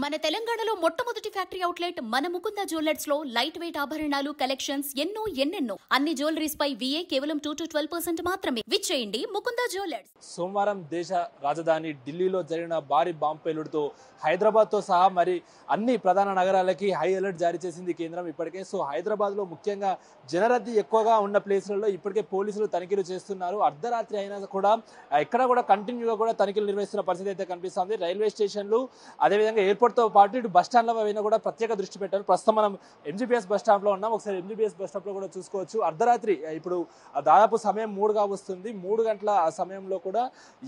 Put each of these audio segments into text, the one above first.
మన తెలంగాణలో మొట్టమొదటి ఫ్యాక్టరీ అవుట్లెట్ మన ముకుంద జ్యువెలర్స్ లో లైట్ వెయిట్ ఆభరణాలు కలెక్షన్స్ ఎన్నెన్నో అన్ని జ్యువెలరీస్ పై VA కేవలం 2 to 12% మాత్రమే. విచ్చేయండి ముకుంద జ్యువెలర్స్. సోమవారం దేశ రాజధాని ఢిల్లీలో జరిగిన భారీ బాంబు పేలుడుతో హైదరాబాద్ తో సహా మరి అన్ని ప్రధాన నగరాలకి హై అలర్ట్ జారీ చేసింది కేంద్రం ఇప్పటికే. సో హైదరాబాద్ లో ముఖ్యంగా జనరద్దీ ఎక్కువగా ఉన్న ప్లేస్లలో ఇప్పటికే పోలీసులు తనిఖీలు చేస్తున్నారు. అర్ధరాత్రి అయినా కూడా ఎక్కడ కూడా కంటిన్యూగా కూడా తనిఖీలు నిర్వహిస్తున్న పరిస్థితి అయితే కనిపిస్తుంది. రైల్వే స్టేషన్లు అదేవిధంగా ఎయిర్పోర్ట్ తో పాటు ఇటు బస్ స్టాండ్ల పైన కూడా ప్రత్యేక దృష్టి పెట్టారు. ప్రస్తుతం మనం MGBS బస్ స్టాండ్ లో ఉన్నాం. ఒకసారి MGBS బస్ స్టాండ్ లో కూడా చూసుకోవచ్చు. అర్ధరాత్రి ఇప్పుడు దాదాపు సమయం 3 వస్తుంది. 3 గంటల సమయంలో కూడా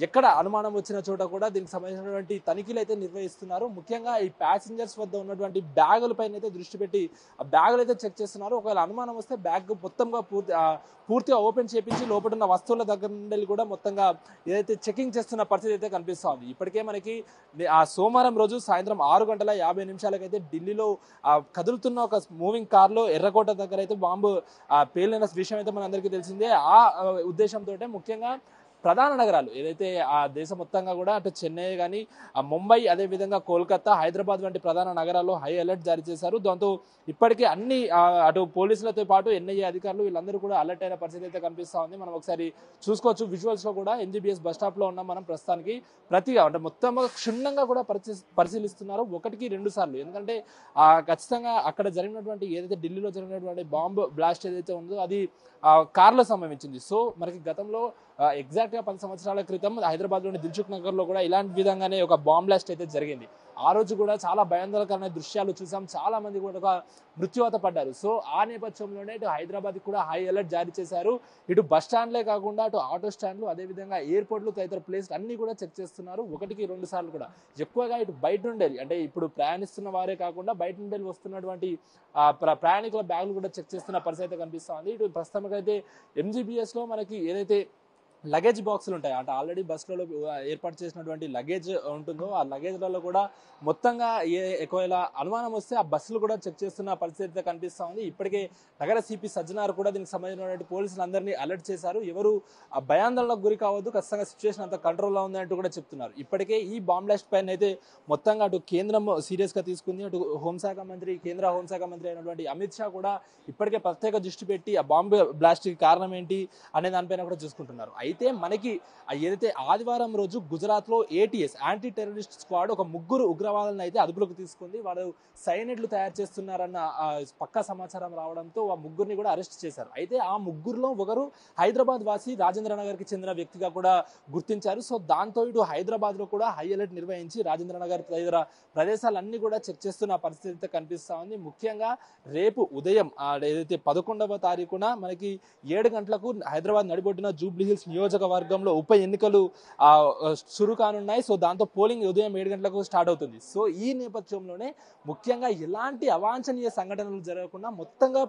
ఎక్కడ అనుమానం వచ్చిన చోట కూడా దీనికి సంబంధించినటువంటి తనిఖీలు అయితే నిర్వహిస్తున్నారు. ముఖ్యంగా ఈ ప్యాసింజర్స్ వద్ద ఉన్నటువంటి బ్యాగుల పైన అయితే దృష్టి పెట్టి ఆ బ్యాగులు అయితే చెక్ చేస్తున్నారు. ఒకవేళ అనుమానం వస్తే బ్యాగ్ మొత్తంగా పూర్తిగా ఓపెన్ చేపించి లోపల ఉన్న వస్తువుల దగ్గర నుండి కూడా మొత్తంగా ఏదైతే చెకింగ్ చేస్తున్న పరిస్థితి అయితే కనిపిస్తుంది. ఇప్పటికే మనకి ఆ సోమవారం రోజు సాయంత్రం 6:50 అయితే ఢిల్లీలో కదులుతున్న ఒక మూవింగ్ కార్ లో ఎర్రకోట దగ్గర అయితే బాంబు పేలిన విషయం అయితే మనందరికీ తెలిసిందే. ఆ ఉద్దేశంతో ముఖ్యంగా ప్రధాన నగరాలు ఏదైతే ఆ దేశం మొత్తంగా కూడా అటు చెన్నై కానీ ముంబై అదేవిధంగా కోల్కతా హైదరాబాద్ వంటి ప్రధాన నగరాల్లో హై అలర్ట్ జారీ చేశారు. దాంతో ఇప్పటికే అన్ని అటు పోలీసులతో పాటు NIA అధికారులు వీళ్ళందరూ కూడా అలర్ట్ అయిన పరిస్థితి అయితే కనిపిస్తా ఉంది. మనం ఒకసారి చూసుకోవచ్చు విజువల్స్ లో కూడా. MGBS బస్ స్టాప్ లో ఉన్నాం మనం ప్రస్తుతానికి. అంటే మొత్తం క్షుణ్ణంగా కూడా పరిశీలిస్తున్నారు 1-2 సార్లు. ఎందుకంటే ఖచ్చితంగా అక్కడ జరిగినటువంటి ఏదైతే ఢిల్లీలో జరిగినటువంటి బాంబు బ్లాస్ట్ ఏదైతే ఉందో అది కార్లో సంభవించింది. సో మనకి గతంలో ఎగ్జాక్ట్ గా 10 సంవత్సరాల క్రితం హైదరాబాద్ లోని దిల్సుఖ్ నగర్ లో కూడా ఇలాంటి విధంగానే ఒక బాంబ్ బ్లాస్ట్ అయితే జరిగింది. ఆ రోజు కూడా చాలా భయాందోళనకరమైన దృశ్యాలు చూసాం. చాలా మంది కూడా మృత్యువాత పడ్డారు. సో ఆ నేపథ్యంలోనే ఇటు హైదరాబాద్ కూడా హై అలర్ట్ జారీ చేశారు. ఇటు బస్ స్టాండ్లే కాకుండా అటు ఆటో స్టాండ్లు అదేవిధంగా ఎయిర్పోర్ట్లు తదితర ప్లేస్ అన్ని కూడా చెక్ చేస్తున్నారు. 1-2 సార్లు కూడా ఎక్కువగా ఇటు బయట నుండి అంటే ఇప్పుడు ప్రయాణిస్తున్న వారే కాకుండా బయట నుండి వస్తున్నటువంటి ప్రయాణికుల బ్యాగులు కూడా చెక్ చేస్తున్న పరిస్థితి అయితే కనిపిస్తుంది. ఇటు ప్రస్తుతానికైతే MGBS లో మనకి ఏదైతే లగేజ్ బాక్సులు ఉంటాయి అంటే ఆల్రెడీ బస్సులలో ఏర్పాటు చేసినటువంటి లగేజ్ ఉంటుందో ఆ లగేజ్లలో కూడా మొత్తంగా ఒకవేళ అనుమానం వస్తే ఆ బస్సులు కూడా చెక్ చేస్తున్న పరిస్థితి కనిపిస్తా ఉంది. ఇప్పటికే నగర CP సజ్జనార్ కూడా దీనికి సంబంధించినటువంటి పోలీసులందరినీ అలర్ట్ చేశారు. ఎవరు భయాందోళనకు గురి కావద్దు, ఖచ్చితంగా సిచ్యువేషన్ అంతా కంట్రోల్లో ఉంది అంటూ కూడా చెప్తున్నారు. ఇప్పటికే ఈ బాంబ్ బ్లాస్ట్ పైన అయితే మొత్తంగా అటు కేంద్రం సీరియస్ గా తీసుకుంది. అటు కేంద్ర హోంశాఖ మంత్రి అయినటువంటి అమిత్ షా కూడా ఇప్పటికే ప్రత్యేక దృష్టి పెట్టి ఆ బాంబు బ్లాస్ట్ కి కారణం ఏంటి అనే దానిపైన కూడా చూసుకుంటున్నారు. అయితే మనకి ఏదైతే ఆదివారం రోజు గుజరాత్ లో ATS యాంటీ టెర్రరిస్ట్ స్క్వాడ్ ఒక 3 ఉగ్రవాదులను అయితే అదుపులోకి తీసుకుంది. వాళ్ళు సైనైడ్లు తయారు చేస్తున్నారన్న పక్కా సమాచారం రావడంతో ఆ 3 కూడా అరెస్ట్ చేశారు. అయితే ఆ 3లో ఒకరు హైదరాబాద్ వాసి రాజేంద్ర నగర్ కి చెందిన వ్యక్తిగా కూడా గుర్తించారు. సో దాంతో ఇటు హైదరాబాద్ లో కూడా హై అలర్ట్ నిర్వహించి రాజేంద్ర నగర్ తదితర ప్రదేశాలన్నీ కూడా చెక్ చేస్తున్న పరిస్థితి అయితే కనిపిస్తా ఉంది. ముఖ్యంగా రేపు ఉదయం ఏదైతే 11వ తారీఖున మనకి 7 గంటలకు హైదరాబాద్ నడిబొడ్డున జూబ్లీ హిల్స్ నియోజకవర్గంలో ఉప ఎన్నికలు చురు కానున్నాయి. సో దాంతో పోలింగ్ ఉదయం 7 గంటలకు స్టార్ట్ అవుతుంది. సో ఈ నేపథ్యంలోనే ముఖ్యంగా ఎలాంటి అవాంఛనీయ సంఘటనలు జరగకుండా మొత్తంగా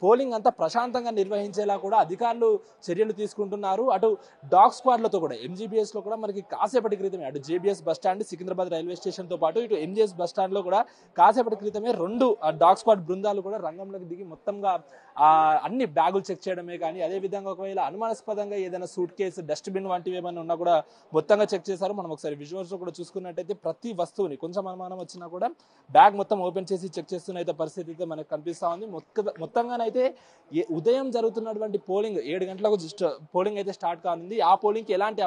పోలింగ్ అంతా ప్రశాంతంగా నిర్వహించేలా కూడా అధికారులు చర్యలు తీసుకుంటున్నారు. అటు డాగ్ స్క్వాడ్లతో కూడా MGBS లో కూడా మనకి కాసేపటి క్రితమే అటు JBS bus stand Secunderabad railway station తో పాటు ఇటు MGS బస్ స్టాండ్ లో కూడా కాసేపటి క్రితమే 2 డాగ్ స్క్వాడ్ బృందాలు కూడా రంగంలోకి దిగి మొత్తంగా అన్ని బ్యాగులు చెక్ చేయడమే కానీ అదేవిధంగా ఒకవేళ అనుమానాస్పదంగా ఏదైనా సూట్ కేసు డస్ట్బిన్ వంటివి ఏమైనా ఉన్నా కూడా మొత్తంగా చెక్ చేశారు. మనం ఒకసారి విజువల్స్ లో కూడా చూసుకున్నట్టయితే ప్రతి వస్తువుని కొంచెం అనుమానం వచ్చినా కూడా బ్యాగ్ మొత్తం ఓపెన్ చేసి చెక్ చేస్తున్న అయితే పరిస్థితి అయితే మనకు కనిపిస్తా ఉంది. మొత్తంగానైతే ఉదయం జరుగుతున్నటువంటి పోలింగ్ 7 గంటలకు పోలింగ్ అయితే స్టార్ట్ కానుంది. ఆ పోలింగ్ కి ఎలాంటి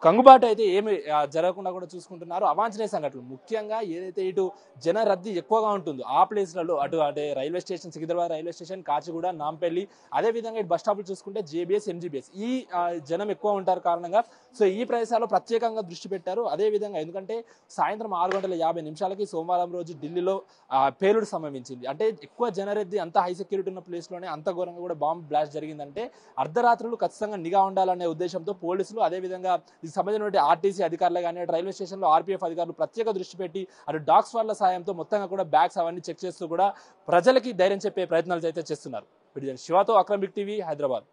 కంగుబాటు అయితే ఏమి జరగకుండా కూడా చూసుకుంటున్నారు. అవాంఛనీయ సంఘటనలు ముఖ్యంగా ఏదైతే ఇటు జన రద్దీ ఎక్కువగా ఉంటుందో ఆ ప్లేస్లలో అటు అంటే railway station Secunderabad railway station Kacheguda Nampally అదేవిధంగా ఇటు బస్ స్టాప్లు చూసుకుంటే JBS MGBS ఈ జనం ఎక్కువ ఉంటారు కారణంగా సో ఈ ప్రదేశాల్లో ప్రత్యేకంగా దృష్టి పెట్టారు. అదేవిధంగా ఎందుకంటే సాయంత్రం 6:50 సోమవారం రోజు ఢిల్లీలో పేలుడు సంభవించింది. అంటే ఎక్కువ జనరద్దీ అంత హై సెక్యూరిటీ ఉన్న ప్లేస్ లోనే అంత ఘోరంగా కూడా బాంబ్ బ్లాస్ట్ జరిగిందంటే అర్ధరాత్రులు ఖచ్చితంగా నిఘా ఉండాలనే ఉద్దేశంతో పోలీసులు అదేవిధంగా సంబంధించిన RTC అధికారులు కానీ రైల్వే స్టేషన్ లో RPF అధికారులు ప్రత్యేక దృష్టి పెట్టి అటు డాగ్ స్క్వాడ్ల సాయంతో మొత్తంగా కూడా బ్యాగ్స్ అవన్నీ చెక్ చేస్తూ కూడా ప్రజలకి ధైర్యం చెప్పే ప్రయత్నాలు అయితే చేస్తున్నారు. శివాతో అక్రమ్ బిగ్ టీవీ హైదరాబాద్.